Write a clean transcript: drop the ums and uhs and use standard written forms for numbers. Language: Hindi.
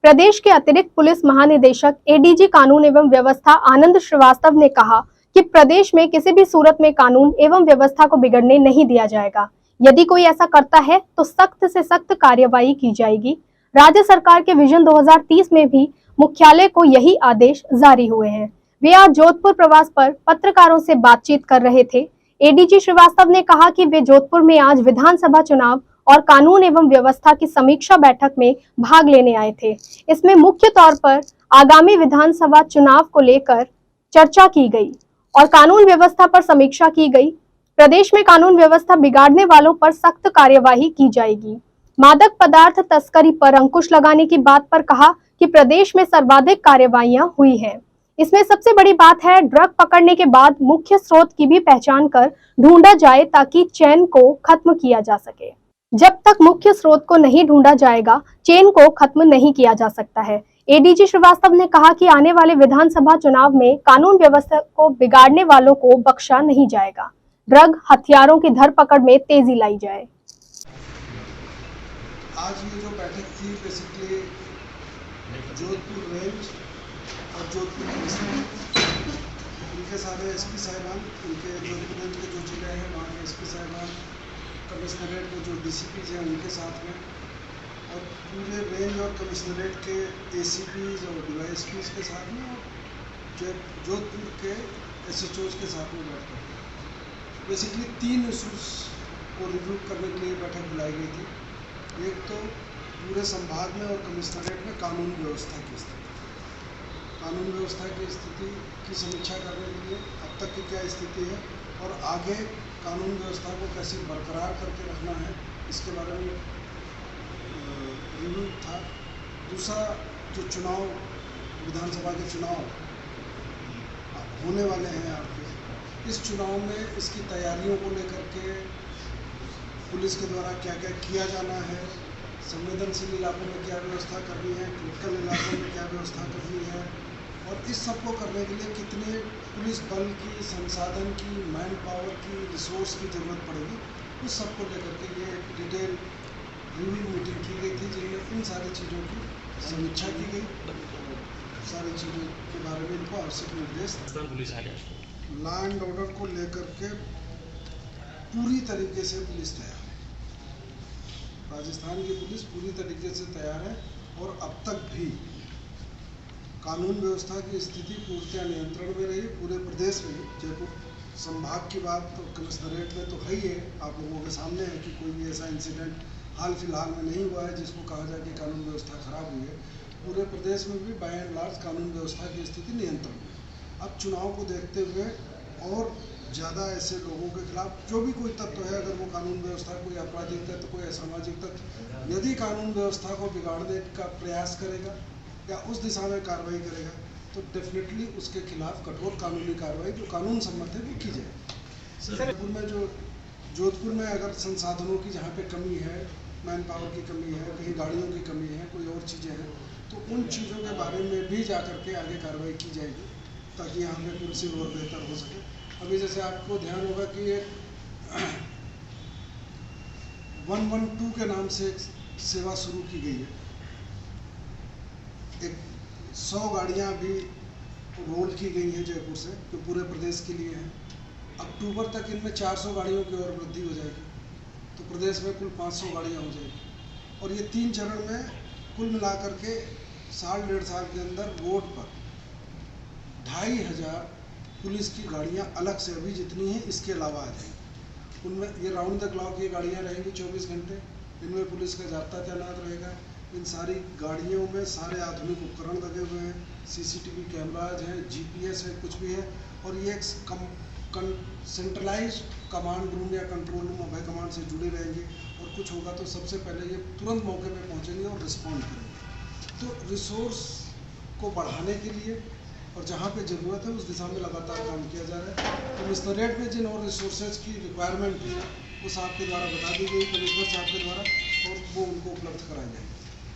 प्रदेश के अतिरिक्त पुलिस महानिदेशक एडीजी कानून एवं व्यवस्था आनंद श्रीवास्तव ने कहा कि प्रदेश में किसी भी सूरत में कानून एवं व्यवस्था को बिगड़ने नहीं दिया जाएगा। यदि कोई ऐसा करता है तो सख्त से सख्त कार्यवाही की जाएगी। राज्य सरकार के विजन 2030 में भी मुख्यालय को यही आदेश जारी हुए हैं। वे आज जोधपुर प्रवास पर पत्रकारों से बातचीत कर रहे थे। एडीजी श्रीवास्तव ने कहा कि वे जोधपुर में आज विधानसभा चुनाव और कानून एवं व्यवस्था की समीक्षा बैठक में भाग लेने आए थे। इसमें मुख्य तौर पर आगामी विधानसभा चुनाव को लेकर चर्चा की गई और कानून व्यवस्था पर समीक्षा की गई। प्रदेश में कानून व्यवस्था बिगाड़ने वालों पर सख्त कार्यवाही की जाएगी। मादक पदार्थ तस्करी पर अंकुश लगाने की बात पर कहा कि प्रदेश में सर्वाधिक कार्यवाहियां हुई हैं। इसमें सबसे बड़ी बात है ड्रग पकड़ने के बाद मुख्य स्रोत की भी पहचान कर ढूंढा जाए ताकि चेन को खत्म किया जा सके। जब तक मुख्य स्रोत को नहीं ढूंढा जाएगा, चेन को खत्म नहीं किया जा सकता है। एडीजी श्रीवास्तव ने कहा कि आने वाले विधानसभा चुनाव में कानून व्यवस्था को बिगाड़ने वालों को बख्शा नहीं जाएगा। ड्रग हथियारों की धरपकड़ में तेजी लाई जाए। आज ये जो बैठक थी बेसिकली जोधपुर रेंज और जोधपुर पुलिस उनके सारे एसपी साहिबान, उनके जोधपुर रेंज के जो जिले हैं वहाँ के एसपी साहिबान, कमिश्नरेट के जो डीसीपीज हैं उनके साथ में, और पूरे रेंज और कमिश्नरेट के एसीपीज और डीवाईएसपीज के साथ में, और जोधपुर के एसएचओज के साथ में बैठक। बेसिकली 3 इशूज़ को रिव्यू करने के लिए बैठक बुलाई गई थी। एक तो पूरे संभाग में और कमिश्नरेट में कानून व्यवस्था की स्थिति की समीक्षा करने के लिए अब तक की क्या स्थिति है और आगे कानून व्यवस्था को कैसे बरकरार करके रखना है, इसके बारे में रिव्यू था। दूसरा, जो चुनाव, विधानसभा के चुनाव होने वाले हैं आपके, इस चुनाव में इसकी तैयारियों को लेकर के पुलिस के द्वारा क्या क्या किया जाना है, संवेदनशील इलाकों में क्या व्यवस्था करनी है, क्रिटिकल इलाकों में क्या व्यवस्था करनी है, और इस सब को करने के लिए कितने पुलिस बल की, संसाधन की, मैन पावर की, रिसोर्स की ज़रूरत पड़ेगी, उस सब को लेकर के ये एक डिटेल रिव्यू मीटिंग की गई थी, जिनमें इन सारी चीज़ों की समीक्षा की गई। सारी चीज़ों के बारे में इनको आवश्यक निर्देश। लॉ एंड ऑर्डर को लेकर के पूरी तरीके से पुलिस तैयार है। राजस्थान की पुलिस पूरी तरीके से तैयार है और अब तक भी कानून व्यवस्था की स्थिति पूर्णतः नियंत्रण में रही। पूरे प्रदेश में, जयपुर संभाग की बात तो कमिश्नरेट में तो है ही है, आप लोगों के सामने है कि कोई भी ऐसा इंसिडेंट हाल फिलहाल में नहीं हुआ है जिसको कहा जाए कि कानून व्यवस्था खराब हुई है। पूरे प्रदेश में भी बाय एंड लार्ज कानून व्यवस्था की स्थिति नियंत्रण में। अब चुनाव को देखते हुए और ज़्यादा ऐसे लोगों के खिलाफ जो भी कोई तत्व है, अगर वो कानून व्यवस्था, कोई आपराधिक तत्व, कोई असामाजिक तत्व यदि कानून व्यवस्था को बिगाड़ने का प्रयास करेगा या उस दिशा में कार्रवाई करेगा, तो डेफिनेटली उसके खिलाफ कठोर कानूनी कार्रवाई जो कानून सम्मत है वो की जाए। जोधपुर में अगर संसाधनों की जहाँ पे कमी है, मैन पावर की कमी है, कहीं गाड़ियों की कमी है, कोई और चीज़ें हैं, तो उन चीज़ों के बारे में भी जा करके आगे कार्रवाई की जाएगी ताकि यहाँ पे पुलिसिंग और बेहतर हो सके। अभी जैसे आपको ध्यान होगा कि ये 112 के नाम से एक सेवा शुरू की गई है। एक 100 गाड़ियाँ अभी रोल की गई हैं जयपुर से, जो पूरे प्रदेश के लिए हैं। अक्टूबर तक इनमें 400 गाड़ियों की और वृद्धि हो जाएगी, तो प्रदेश में कुल 500 गाड़ियाँ हो जाएगी। और ये 3 चरण में कुल मिलाकर के साल 1.5 साल के अंदर रोड पर 2500 पुलिस की गाड़ियाँ अलग से अभी जितनी हैं इसके अलावा आ जाएंगी। उनमें ये राउंड द क्लॉक ये गाड़ियाँ रहेंगी 24 घंटे, इनमें पुलिस का जाब्ता तैनात रहेगा। इन सारी गाड़ियों में सारे आधुनिक उपकरण लगे हुए हैं, सीसीटीवी कैमराज हैं, जीपीएस है, कुछ भी है, और ये एक सेंट्रलाइज कमांड रूम या कंट्रोल रूम, अभय कमांड से जुड़े रहेंगे, और कुछ होगा तो सबसे पहले ये तुरंत मौके पे पहुंचेंगे और रिस्पॉन्ड करेंगे। तो रिसोर्स को बढ़ाने के लिए और जहाँ पे ज़रूरत है उस दिशा में लगातार काम किया जा रहा है। कमिश्नरेट में जिन और रिसोर्सेज की रिक्वायरमेंट है वो साहब के द्वारा बता दी गई, कमिश्नर साहब के द्वारा, और वो उनको उपलब्ध कराई जाएगी।